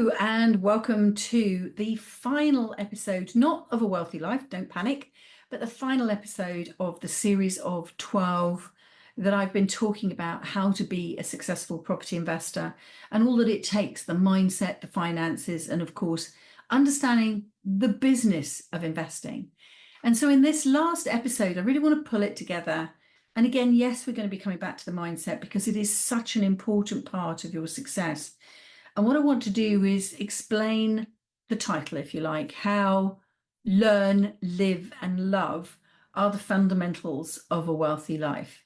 Hello and welcome to the final episode, not of A Wealthy Life, don't panic, but the final episode of the series of 12 that I've been talking about how to be a successful property investor and all that it takes, the mindset, the finances, and of course, understanding the business of investing. And so in this last episode, I really want to pull it together. And again, yes, we're going to be coming back to the mindset because it is such an important part of your success. And what I want to do is explain the title, if you like, how learn, live, and love are the fundamentals of a wealthy life.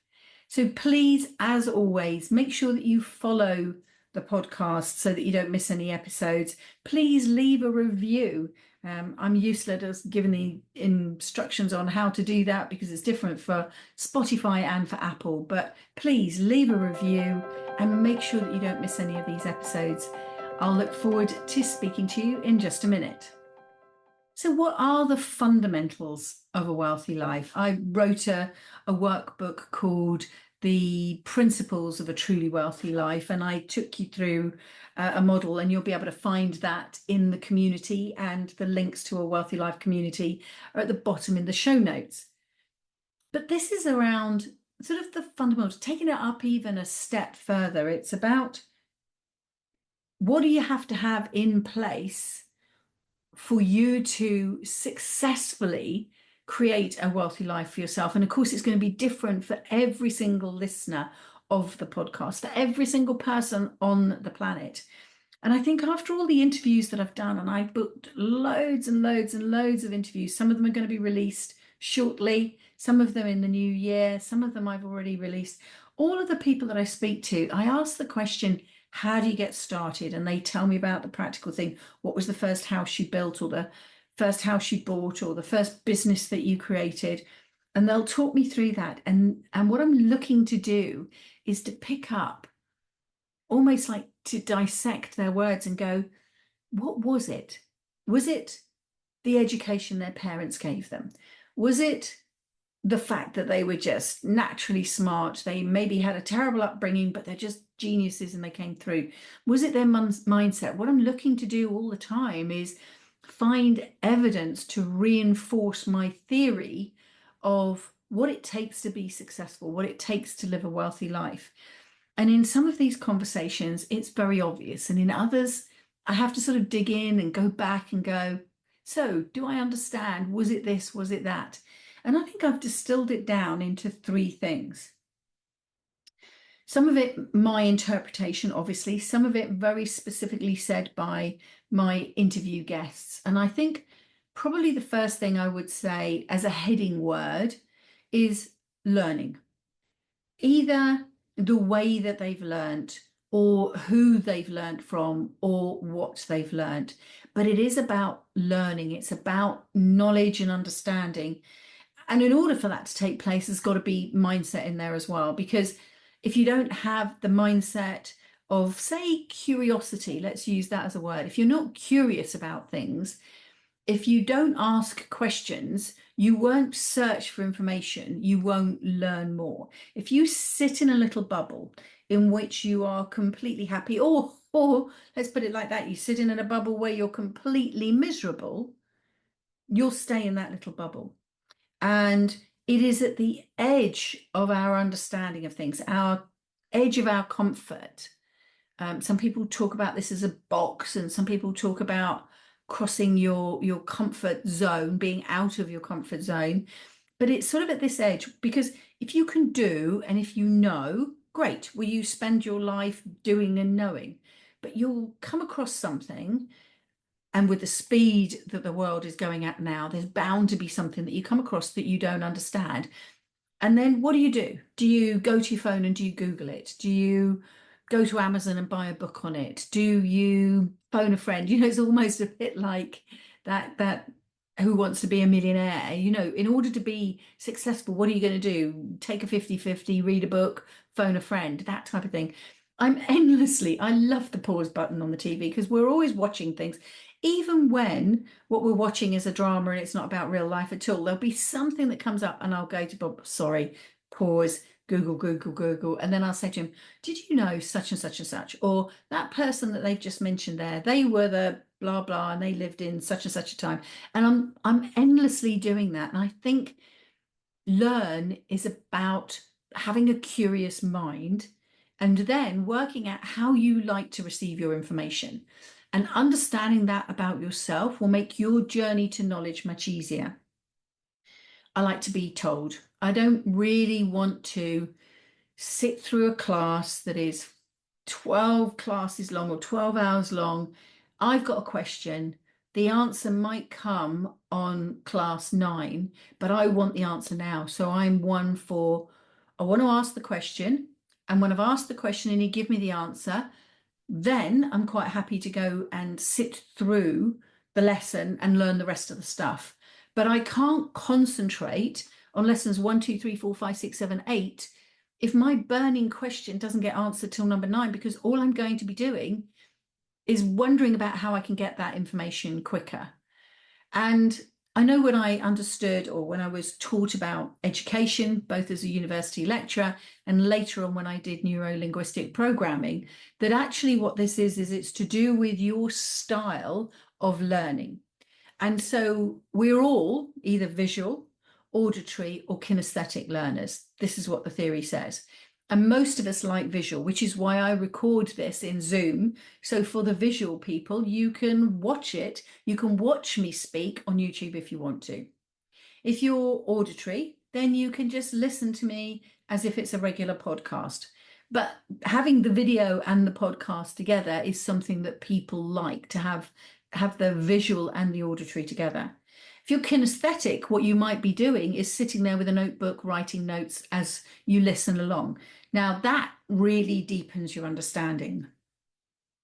So please, as always, make sure that you follow the podcast so that you don't miss any episodes. Please leave a review. I'm useless at giving the instructions on how to do that because it's different for Spotify and for Apple. But please leave a review and make sure that you don't miss any of these episodes. I'll look forward to speaking to you in just a minute. So what are the fundamentals of a wealthy life? I wrote a workbook called The Principles of a Truly Wealthy Life, and I took you through a model, and you'll be able to find that in the community, and the links to a Wealthy Life community are at the bottom in the show notes. But this is around sort of the fundamentals, taking it up even a step further. It's about what do you have to have in place for you to successfully create a wealthy life for yourself. And of course, it's going to be different for every single listener of the podcast, for every single person on the planet. And I think after all the interviews that I've done, and I've booked loads and loads and loads of interviews, some of them are going to be released shortly, some of them in the new year, some of them I've already released. All of the people that I speak to, I ask the question, how do you get started? And they tell me about the practical thing. What was the first house you built, or the first house you bought, or the first business that you created? And they'll talk me through that. And what I'm looking to do is to pick up, almost like to dissect their words and go, what was it? Was it the education their parents gave them? Was it the fact that they were just naturally smart? They maybe had a terrible upbringing, but they're just geniuses and they came through. Was it their mindset? What I'm looking to do all the time is find evidence to reinforce my theory of what it takes to be successful, what it takes to live a wealthy life. And in some of these conversations, it's very obvious. And in others, I have to sort of dig in and go back and go, so do I understand? Was it this? Was it that? And I think I've distilled it down into three things. Some of it, my interpretation, obviously, some of it very specifically said by my interview guests. And I think probably the first thing I would say as a heading word is learning. Either the way that they've learned, or who they've learned from, or what they've learned. But it is about learning. It's about knowledge and understanding. And in order for that to take place, there's got to be mindset in there as well. Because if you don't have the mindset of, say, curiosity, let's use that as a word. If you're not curious about things, if you don't ask questions, you won't search for information, you won't learn more. If you sit in a little bubble in which you are completely happy, or let's put it like that, you sit in a bubble where you're completely miserable, you'll stay in that little bubble. And it is at the edge of our understanding of things, our edge of our comfort. Some people talk about this as a box, and some people talk about crossing your comfort zone, being out of your comfort zone. But it's sort of at this edge, because if you can do and if you know, great, will you spend your life doing and knowing? But you'll come across something, and with the speed that the world is going at now, there's bound to be something that you come across that you don't understand. And then what do? Do you go to your phone and do you Google it? Do you go to Amazon and buy a book on it? Do you phone a friend? You know, it's almost a bit like that Who Wants to Be a Millionaire? You know, in order to be successful, what are you going to do? Take a 50-50, read a book, phone a friend, that type of thing. I love the pause button on the TV because we're always watching things. Even when what we're watching is a drama and it's not about real life at all, there'll be something that comes up and I'll go to Bob, sorry, pause, Google, Google, Google, and then I'll say to him, did you know such and such and such? Or that person that they've just mentioned there, they were the blah blah and they lived in such and such a time. And I'm endlessly doing that. And I think learn is about having a curious mind and then working out how you like to receive your information. And understanding that about yourself will make your journey to knowledge much easier. I like to be told. I don't really want to sit through a class that is 12 classes long or 12 hours long. I've got a question. The answer might come on class 9, but I want the answer now. So I'm one for, I want to ask the question. And when I've asked the question and you give me the answer, then I'm quite happy to go and sit through the lesson and learn the rest of the stuff. But I can't concentrate on lessons 1, 2, 3, 4, 5, 6, 7, 8 if my burning question doesn't get answered till number 9, because all I'm going to be doing is wondering about how I can get that information quicker. And I know when I understood or when I was taught about education, both as a university lecturer and later on when I did neuro-linguistic programming, that actually what this is it's to do with your style of learning. And so we're all either visual, auditory, or kinesthetic learners. This is what the theory says. And most of us like visual, which is why I record this in Zoom. So for the visual people, you can watch it. You can watch me speak on YouTube if you want to. If you're auditory, then you can just listen to me as if it's a regular podcast. But having the video and the podcast together is something that people like to have the visual and the auditory together. If you're kinesthetic, what you might be doing is sitting there with a notebook, writing notes as you listen along. Now, that really deepens your understanding.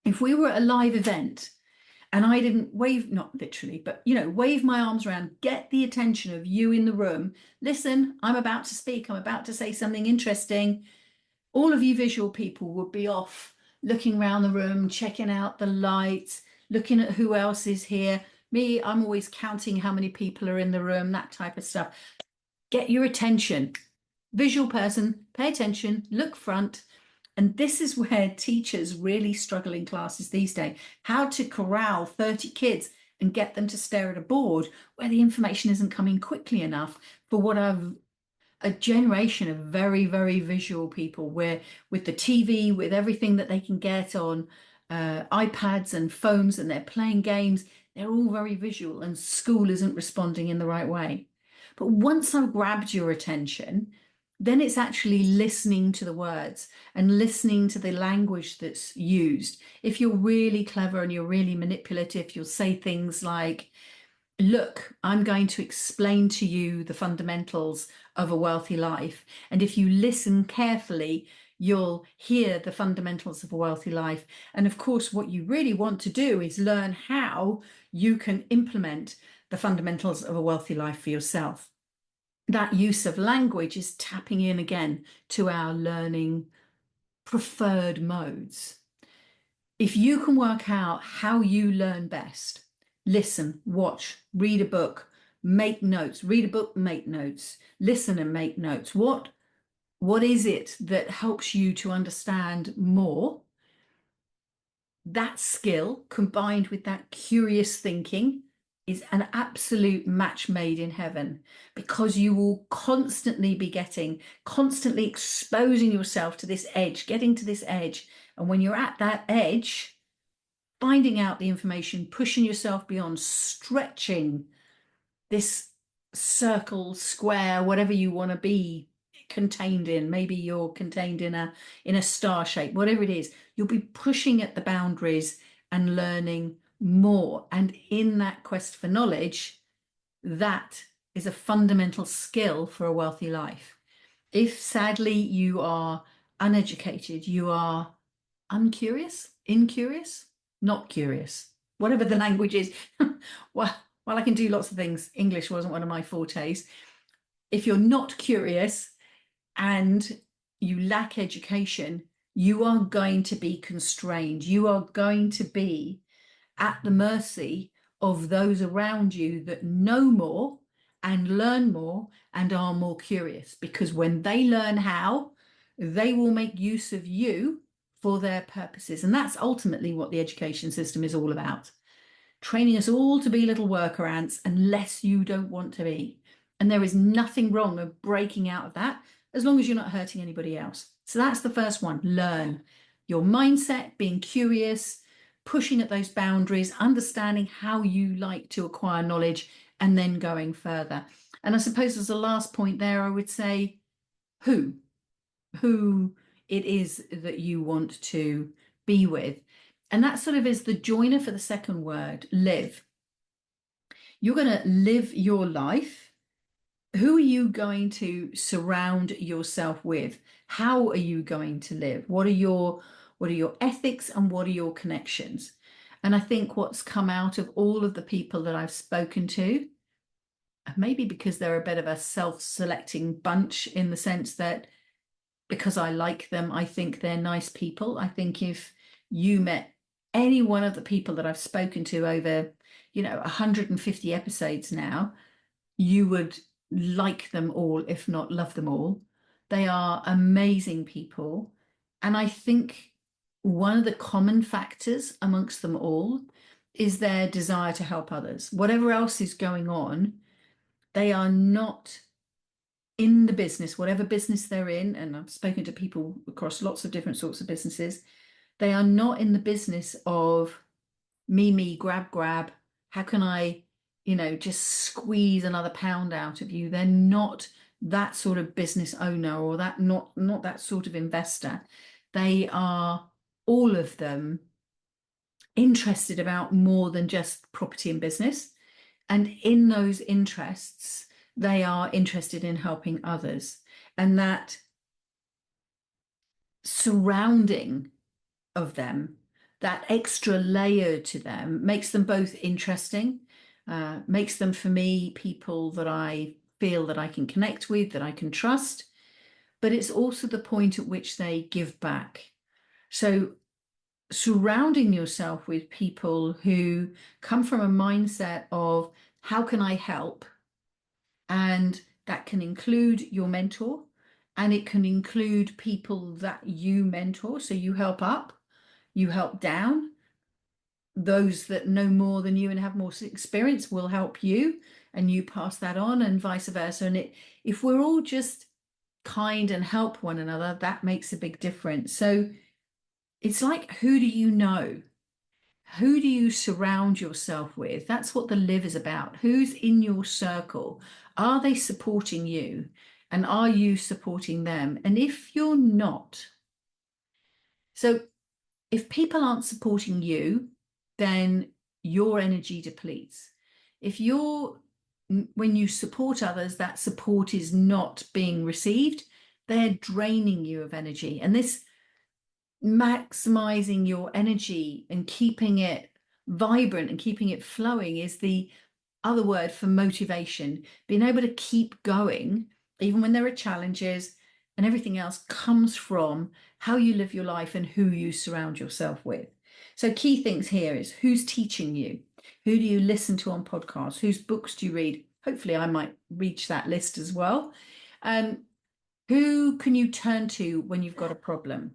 If we were at a live event and I didn't wave, not literally, but, wave my arms around, get the attention of you in the room. Listen, I'm about to speak. I'm about to say something interesting. All of you visual people would be off looking around the room, checking out the lights, looking at who else is here. Me, I'm always counting how many people are in the room, that type of stuff. Get your attention. Visual person, pay attention, look front. And this is where teachers really struggle in classes these days. How to corral 30 kids and get them to stare at a board where the information isn't coming quickly enough for what a generation of very, very visual people, where with the TV, with everything that they can get on iPads and phones, and they're playing games, they're all very visual, and school isn't responding in the right way. But once I've grabbed your attention, then it's actually listening to the words and listening to the language that's used. If you're really clever and you're really manipulative, you'll say things like, look, I'm going to explain to you the fundamentals of a wealthy life. And if you listen carefully, you'll hear the fundamentals of a wealthy life. And of course, what you really want to do is learn how you can implement the fundamentals of a wealthy life for yourself. That use of language is tapping in again to our learning preferred modes. If you can work out how you learn best, listen, watch, read a book, make notes, read a book, make notes, listen and make notes. What is it that helps you to understand more? That skill combined with that curious thinking is an absolute match made in heaven, because you will constantly be constantly exposing yourself to this edge, getting to this edge. And when you're at that edge, finding out the information, pushing yourself beyond, stretching this circle, square, whatever you want to be contained in. Maybe you're contained in a star shape, whatever it is, you'll be pushing at the boundaries and learning more. And in that quest for knowledge, that is a fundamental skill for a wealthy life. If sadly you are uneducated, you are uncurious, incurious, not curious, whatever the language is. Well, while I can do lots of things, English wasn't one of my fortes. If you're not curious and you lack education, you are going to be constrained. You are going to be at the mercy of those around you that know more and learn more and are more curious, because when they learn how, they will make use of you for their purposes. And that's ultimately what the education system is all about. Training us all to be little worker ants unless you don't want to be. And there is nothing wrong of breaking out of that as long as you're not hurting anybody else. So that's the first one. Learn your mindset, being curious, pushing at those boundaries, understanding how you like to acquire knowledge, and then going further. And I suppose as a last point there, I would say who it is that you want to be with. And that sort of is the joiner for the second word, live. You're going to live your life. Who are you going to surround yourself with? How are you going to live? What are your ethics and what are your connections? And I think what's come out of all of the people that I've spoken to, maybe because they're a bit of a self-selecting bunch in the sense that because I like them, I think they're nice people. I think if you met any one of the people that I've spoken to over, 150 episodes now, you would like them all, if not love them all. They are amazing people. And I think one of the common factors amongst them all is their desire to help others. Whatever else is going on, they are not in the business, whatever business they're in, and I've spoken to people across lots of different sorts of businesses, they are not in the business of me, grab, how can I, just squeeze another pound out of you. They're not that sort of business owner or that not that sort of investor. They are, all of them, interested about more than just property and business. And in those interests, they are interested in helping others. And that surrounding of them, that extra layer to them, makes them both interesting, makes them, for me, people that I feel that I can connect with, that I can trust. But it's also the point at which they give back. So surrounding yourself with people who come from a mindset of how can I help? And that can include your mentor, and it can include people that you mentor. So you help up, you help down. Those that know more than you and have more experience will help you, and you pass that on, and vice versa. And if we're all just kind and help one another, that makes a big difference. So it's like, who do you know? Who do you surround yourself with? That's what the live is about. Who's in your circle? Are they supporting you? And are you supporting them? And if you're not, so if people aren't supporting you, then your energy depletes. If you're, when you support others, that support is not being received, they're draining you of energy. And this maximizing your energy and keeping it vibrant and keeping it flowing is the other word for motivation. Being able to keep going, even when there are challenges, and everything else comes from how you live your life and who you surround yourself with. So key things here is who's teaching you? Who do you listen to on podcasts? Whose books do you read? Hopefully I might reach that list as well. Who can you turn to when you've got a problem?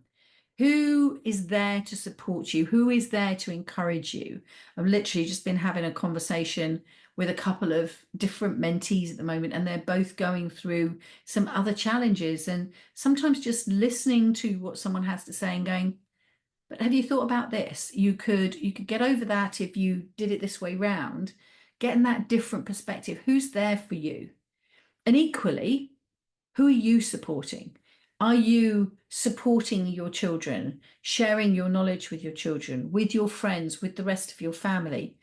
Who is there to support you? Who is there to encourage you? I've literally just been having a conversation with a couple of different mentees at the moment, and they're both going through some other challenges. And sometimes just listening to what someone has to say and going, but have you thought about this? You could get over that if you did it this way round. Getting that different perspective. Who's there for you? And equally, who are you supporting? Are you supporting your children, sharing your knowledge with your children, with your friends, with the rest of your family?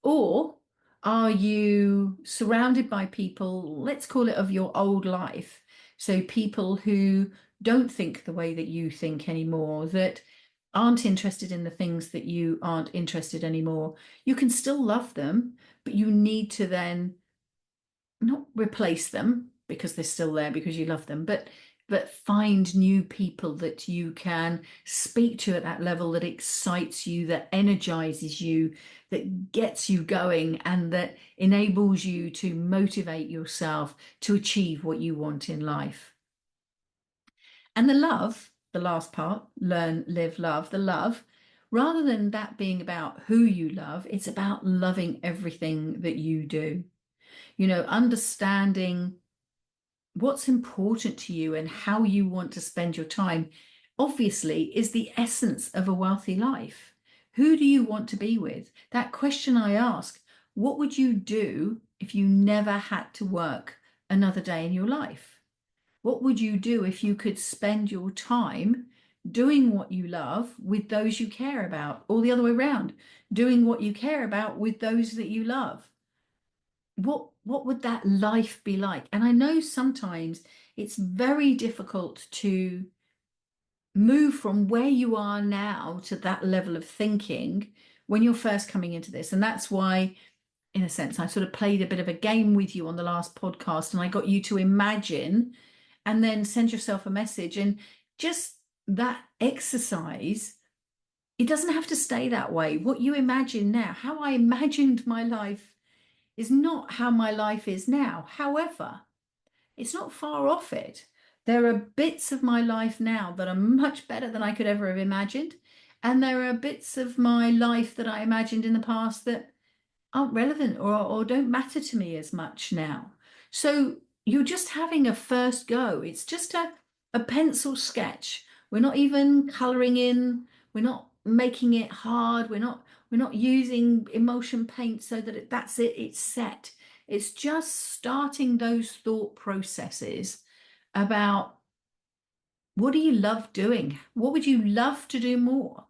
Or are you surrounded by people, let's call it of your old life? So people who don't think the way that you think anymore, that aren't interested in the things that you aren't interested anymore. You can still love them, but you need to then not replace them because they're still there because you love them, but but find new people that you can speak to at that level that excites you, that energizes you, that gets you going, and that enables you to motivate yourself to achieve what you want in life. And the love, the last part, learn, live, love, the love, rather than that being about who you love, it's about loving everything that you do. Understanding what's important to you and how you want to spend your time, obviously, is the essence of a wealthy life. Who do you want to be with? That question I ask, what would you do if you never had to work another day in your life? What would you do if you could spend your time doing what you love with those you care about, or the other way around, doing what you care about with those that you love? What would that life be like? And I know sometimes it's very difficult to move from where you are now to that level of thinking when you're first coming into this. And that's why, in a sense, I sort of played a bit of a game with you on the last podcast, and I got you to imagine and then send yourself a message. And just that exercise, it doesn't have to stay that way. What you imagine now, how I imagined my life, is not how my life is now. However, it's not far off it. There are bits of my life now that are much better than I could ever have imagined. And there are bits of my life that I imagined in the past that aren't relevant or don't matter to me as much now. So you're just having a first go. It's just a pencil sketch. We're not even coloring in. We're not making it hard. We're not using emulsion paint so that that's it. It's set. It's just starting those thought processes about, what do you love doing? What would you love to do more?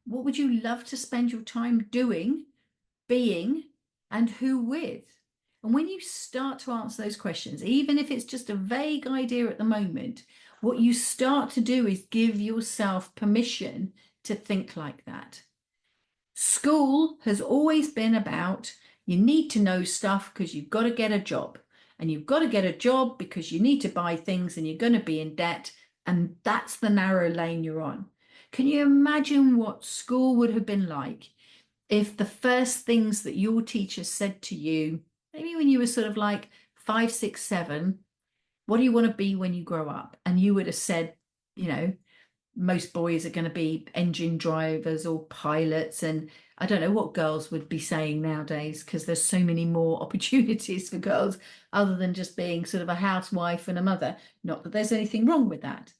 What would you love to spend your time doing, being, and who with? And when you start to answer those questions, even if it's just a vague idea at the moment, what you start to do is give yourself permission to think like that. School has always been about, you need to know stuff because you've got to get a job. And you've got to get a job because you need to buy things and you're going to be in debt. And that's the narrow lane you're on. Can you imagine what school would have been like if the first things that your teacher said to you, maybe when you were sort of like 5, 6, 7, what do you want to be when you grow up? And you would have said, you know, most boys are going to be engine drivers or pilots. And I don't know what girls would be saying nowadays, because there's so many more opportunities for girls other than just being sort of a housewife and a mother. Not that there's anything wrong with that.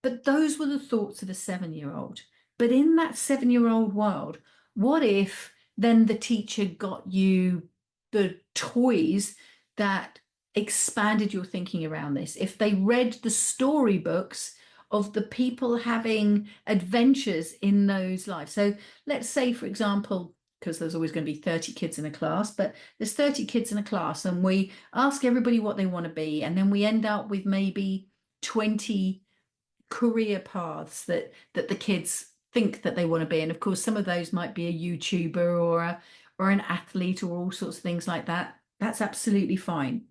But those were the thoughts of a 7-year-old. But in that 7-year-old world, what if then the teacher got you the toys that expanded your thinking around this? If they read the storybooks of the people having adventures in those lives. So let's say, for example, because there's always going to be 30 kids in a class, but there's 30 kids in a class, and we ask everybody what they want to be, and then we end up with maybe 20 career paths that the kids think that they want to be. And of course, some of those might be a YouTuber or an athlete or all sorts of things like that. That's absolutely fine.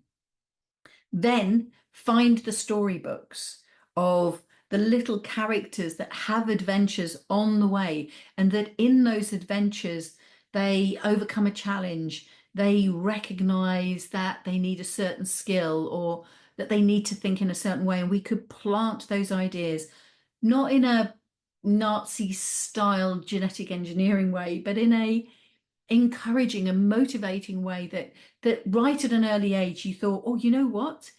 Then find the storybooks of the little characters that have adventures on the way, and that in those adventures they overcome a challenge, they recognize that they need a certain skill or that they need to think in a certain way. And we could plant those ideas, not in a Nazi style genetic engineering way, but in a encouraging and motivating way that right at an early age you thought, oh, you know what?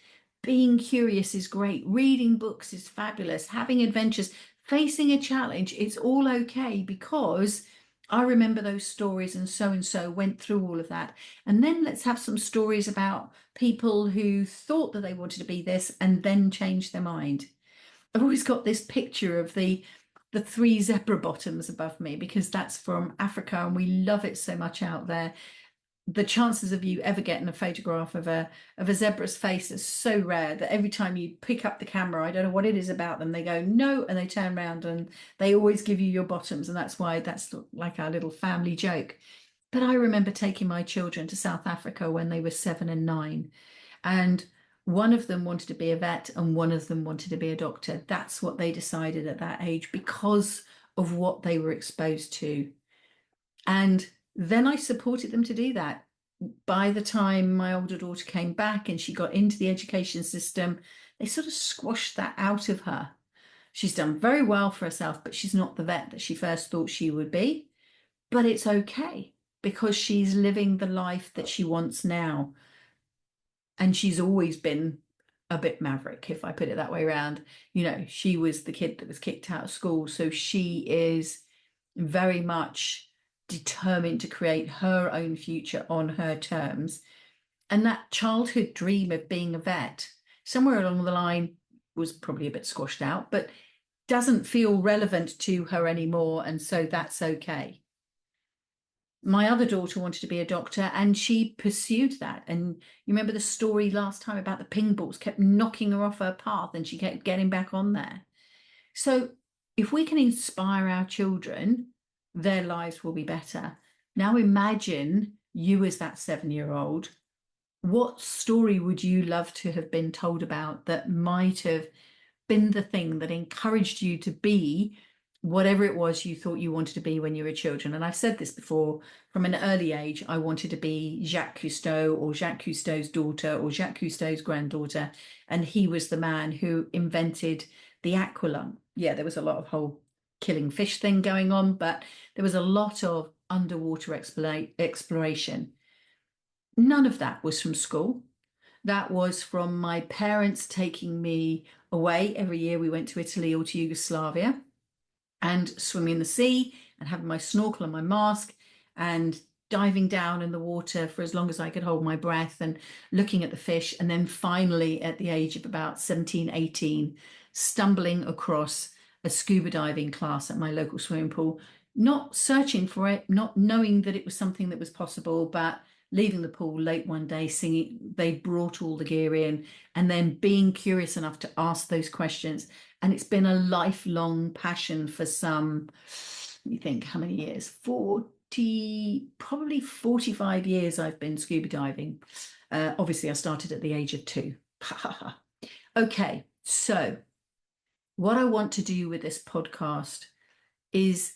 Being curious is great. Reading books is fabulous. Having adventures, facing a challenge, it's all okay, because I remember those stories and so went through all of that. And then let's have some stories about people who thought that they wanted to be this and then changed their mind. I've always got this picture of the 3 zebra bottoms above me, because that's from Africa and we love it so much out there. The chances of you ever getting a photograph of a zebra's face is so rare that every time you pick up the camera, I don't know what it is about them, they go no, and they turn around and they always give you your bottoms. And that's why that's like our little family joke. But I remember taking my children to South Africa when they were 7 and 9, and One of them wanted to be a vet and one of them wanted to be a doctor. That's what they decided at that age because of what they were exposed to. And then I supported them to do that. By the time my older daughter came back and she got into the education system, they sort of squashed that out of her. She's done very well for herself, but she's not the vet that she first thought she would be. But it's okay because she's living the life that she wants now. And she's always been a bit maverick, if I put it that way around. She was the kid that was kicked out of school. So she is very much determined to create her own future on her terms. And that childhood dream of being a vet, somewhere along the line, was probably a bit squashed out, but doesn't feel relevant to her anymore. And so that's okay. My other daughter wanted to be a doctor and she pursued that. And you remember the story last time about the ping balls kept knocking her off her path and she kept getting back on there. So if we can inspire our children, their lives will be better. Now imagine you as that 7-year-old. What story would you love to have been told about that might have been the thing that encouraged you to be whatever it was you thought you wanted to be when you were children? And I've said this before, from an early age, I wanted to be Jacques Cousteau or Jacques Cousteau's daughter or Jacques Cousteau's granddaughter. And he was the man who invented the aqualung. Yeah, there was a lot of whole killing fish thing going on, but there was a lot of underwater exploration. None of that was from school. That was from my parents taking me away. Every year we went to Italy or to Yugoslavia and swimming in the sea and having my snorkel and my mask and diving down in the water for as long as I could hold my breath and looking at the fish. And then finally, at the age of about 17, 18, stumbling across a scuba diving class at my local swimming pool, not searching for it, not knowing that it was something that was possible, but leaving the pool late one day, singing, they brought all the gear in, and then being curious enough to ask those questions. And it's been a lifelong passion for some, let me think, how many years? 40, probably 45 years I've been scuba diving. Obviously, I started at the age of 2. Okay, so what I want to do with this podcast is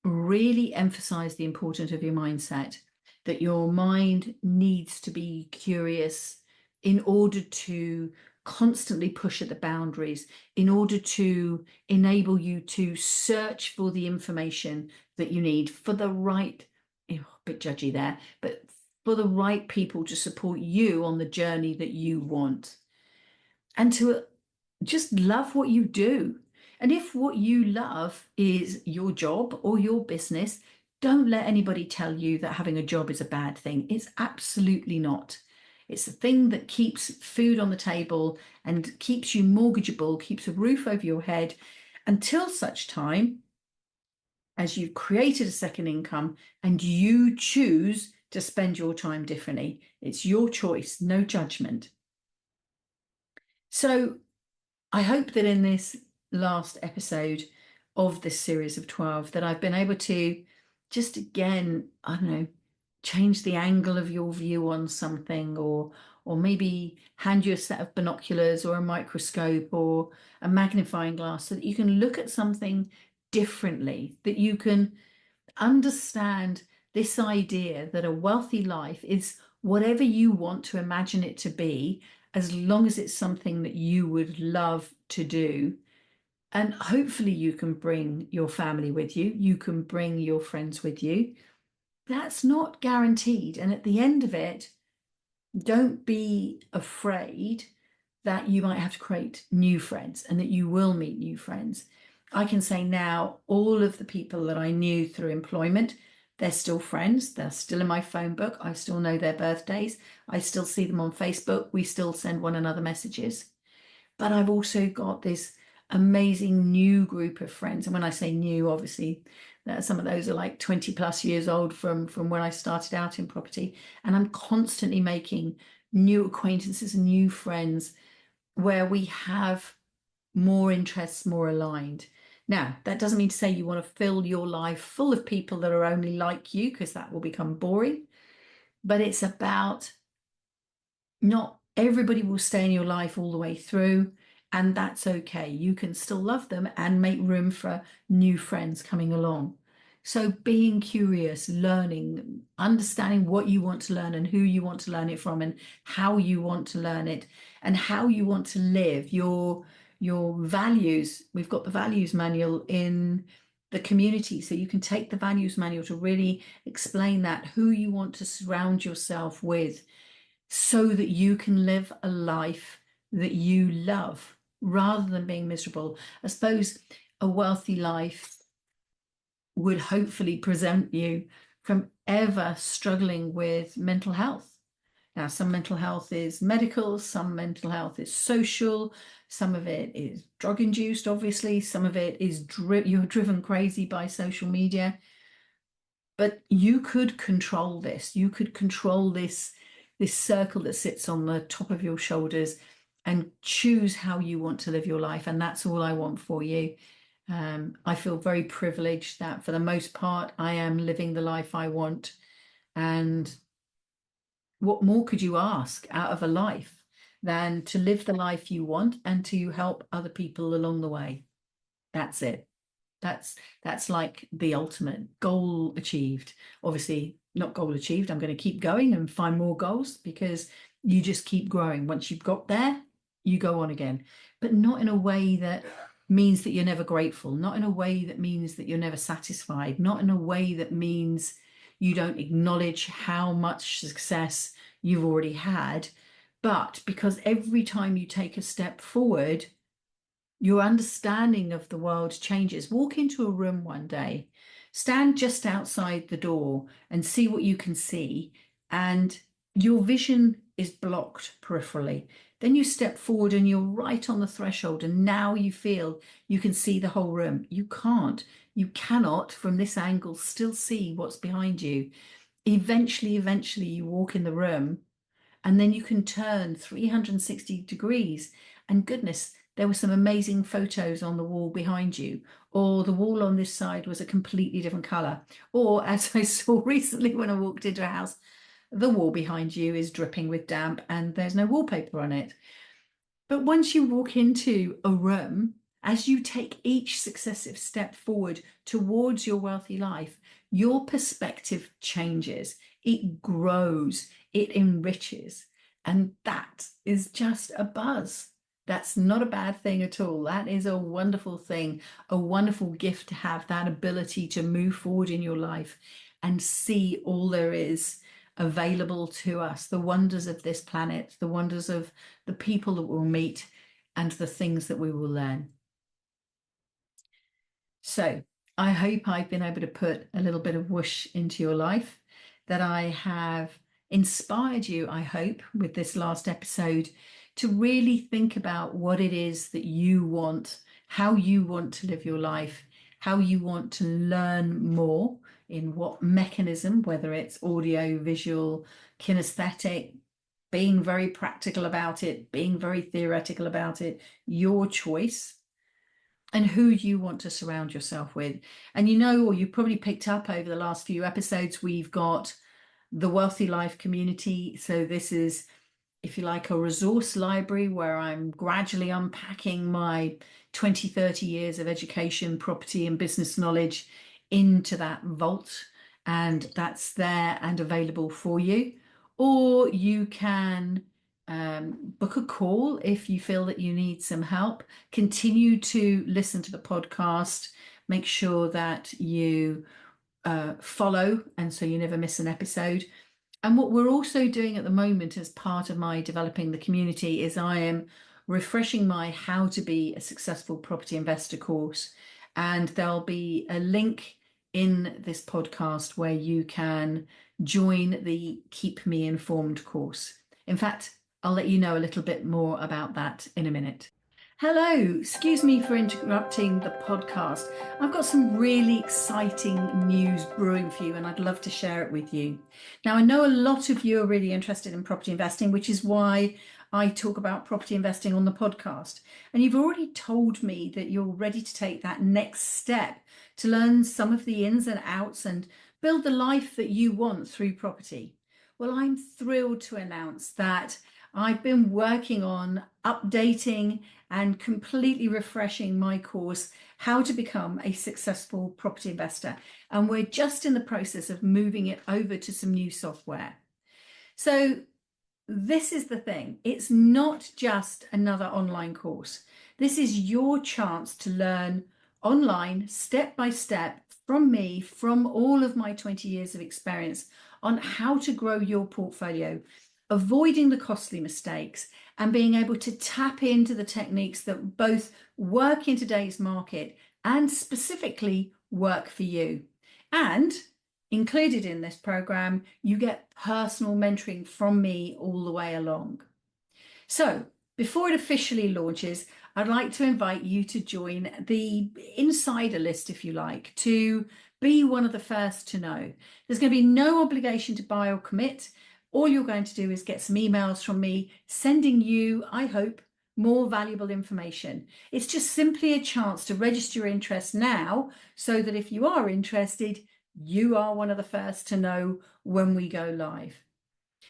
really emphasize the importance of your mindset, that your mind needs to be curious in order to constantly push at the boundaries, in order to enable you to search for the information that you need for the right, a bit judgy there, but for the right people to support you on the journey that you want. And to just love what you do. And if what you love is your job or your business, don't let anybody tell you that having a job is a bad thing. It's absolutely not. It's the thing that keeps food on the table and keeps you mortgageable, keeps a roof over your head until such time as you've created a second income and you choose to spend your time differently. It's your choice, no judgment. So I hope that in this last episode of this series of 12 that I've been able to just again, I don't know, change the angle of your view on something, or maybe hand you a set of binoculars or a microscope or a magnifying glass so that you can look at something differently, that you can understand this idea that a wealthy life is whatever you want to imagine it to be, as long as it's something that you would love to do. And hopefully you can bring your family with you, you can bring your friends with you. That's not guaranteed. And at the end of it, don't be afraid that you might have to create new friends and that you will meet new friends. I can say now, all of the people that I knew through employment, they're still friends. They're still in my phone book. I still know their birthdays. I still see them on Facebook. We still send one another messages. But I've also got this amazing new group of friends. And when I say new, obviously, some of those are like 20 plus years old from when I started out in property. And I'm constantly making new acquaintances and new friends where we have more interests, more aligned. Now, that doesn't mean to say you want to fill your life full of people that are only like you, because that will become boring. But it's about not Everybody will stay in your life all the way through, and that's okay. You can still love them and make room for new friends coming along. So being curious, learning, understanding what you want to learn and who you want to learn it from and how you want to learn it and how you want to live your values. We've got the values manual in the community, so you can take the values manual to really explain that, who you want to surround yourself with, so that you can live a life that you love rather than being miserable. I suppose a wealthy life would hopefully present you from ever struggling with mental health. Now, some mental health is medical, some mental health is social, some of it is drug induced, obviously, some of it is you're driven crazy by social media. But you could control this. You could control this circle that sits on the top of your shoulders and choose how you want to live your life. And that's all I want for you. I feel very privileged that for the most part, I am living the life I want. And what more could you ask out of a life than to live the life you want and to help other people along the way? That's it. That's like the ultimate goal achieved. Obviously, not goal achieved. I'm going to keep going and find more goals, because you just keep growing. Once you've got there, you go on again, but not in a way that means that you're never grateful, not in a way that means that you're never satisfied, not in a way that means you don't acknowledge how much success you've already had, but because every time you take a step forward, your understanding of the world changes. Walk into a room one day, stand just outside the door and see what you can see, and your vision is blocked peripherally. Then you step forward and you're right on the threshold, and now you feel you can see the whole room. You can't. You cannot, from this angle, still see what's behind you. Eventually, you walk in the room, and then you can turn 360 degrees, and goodness, there were some amazing photos on the wall behind you, or the wall on this side was a completely different color, or as I saw recently when I walked into a house, the wall behind you is dripping with damp and there's no wallpaper on it. But once you walk into a room, as you take each successive step forward towards your wealthy life, your perspective changes, it grows, it enriches, and that is just a buzz. That's not a bad thing at all. That is a wonderful thing, a wonderful gift to have that ability to move forward in your life and see all there is available to us, the wonders of this planet, the wonders of the people that we'll meet, and the things that we will learn. So I hope I've been able to put a little bit of whoosh into your life, that I have inspired you, I hope, with this last episode to really think about what it is that you want, how you want to live your life, how you want to learn more, in what mechanism, whether it's audio, visual, kinesthetic, being very practical about it, being very theoretical about it, your choice, and who you want to surround yourself with. And you know, or you probably picked up over the last few episodes, we've got the Wealthy Life community. So this is, if you like, a resource library where I'm gradually unpacking my 20, 30 years of education, property and business knowledge into that vault. And that's there and available for you. Or you can book a call if you feel that you need some help. Continue to listen to the podcast. Make sure that you follow, and so you never miss an episode. And what we're also doing at the moment as part of my developing the community is I am refreshing my How to Be a Successful Property Investor course. And there'll be a link in this podcast where you can join the Keep Me Informed course. In fact, I'll let you know a little bit more about that in a minute. Hello, excuse me for interrupting the podcast. I've got some really exciting news brewing for you, and I'd love to share it with you. Now, I know a lot of you are really interested in property investing, which is why I talk about property investing on the podcast. And you've already told me that you're ready to take that next step to learn some of the ins and outs and build the life that you want through property. Well, I'm thrilled to announce that I've been working on updating and completely refreshing my course, How to Become a Successful Property Investor. And we're just in the process of moving it over to some new software. So this is the thing. It's not just another online course. This is your chance to learn online, step by step, from me, from all of my 20 years of experience on how to grow your portfolio, avoiding the costly mistakes, and being able to tap into the techniques that both work in today's market and specifically work for you. And included in this program, you get personal mentoring from me all the way along. So before it officially launches, I'd like to invite you to join the insider list, if you like, to be one of the first to know. There's going to be no obligation to buy or commit. All you're going to do is get some emails from me sending you, I hope, more valuable information. It's just simply a chance to register your interest now so that if you are interested, you are one of the first to know when we go live.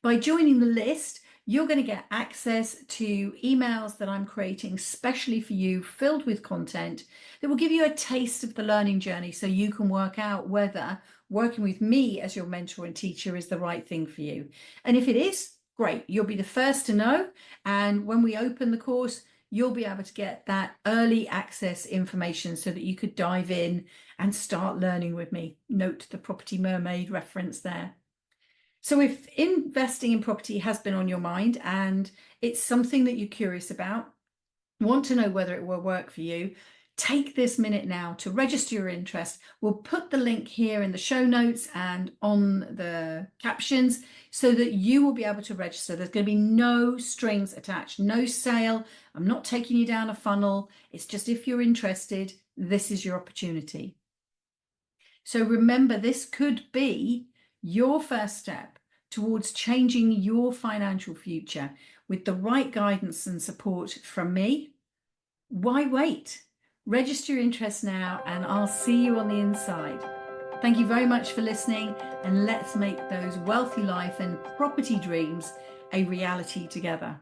By joining the list, you're going to get access to emails that I'm creating specially for you, filled with content that will give you a taste of the learning journey so you can work out whether working with me as your mentor and teacher is the right thing for you. And if it is, great, you'll be the first to know. And when we open the course, you'll be able to get that early access information so that you could dive in and start learning with me. Note the Property Mermaid reference there. So if investing in property has been on your mind and it's something that you're curious about, want to know whether it will work for you, take this minute now to register your interest. We'll put the link here in the show notes and on the captions so that you will be able to register. There's going to be no strings attached, no sale. I'm not taking you down a funnel. It's just if you're interested, this is your opportunity. So remember, this could be your first step towards changing your financial future with the right guidance and support from me. Why wait? Register your interest now and I'll see you on the inside. Thank you very much for listening, and let's make those wealthy life and property dreams a reality together.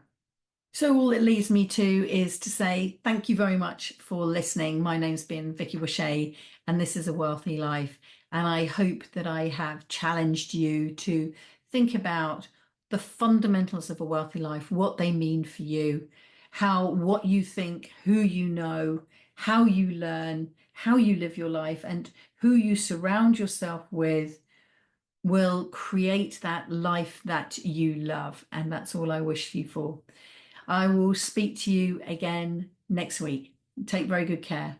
So all it leaves me to is to say thank you very much for listening. My name's been Vicky Wachet, and this is A Wealthy Life. And I hope that I have challenged you to think about the fundamentals of a wealthy life, what they mean for you, what you think, who you know, how you learn, how you live your life, and who you surround yourself with will create that life that you love. And that's all I wish you for. I will speak to you again next week. Take very good care.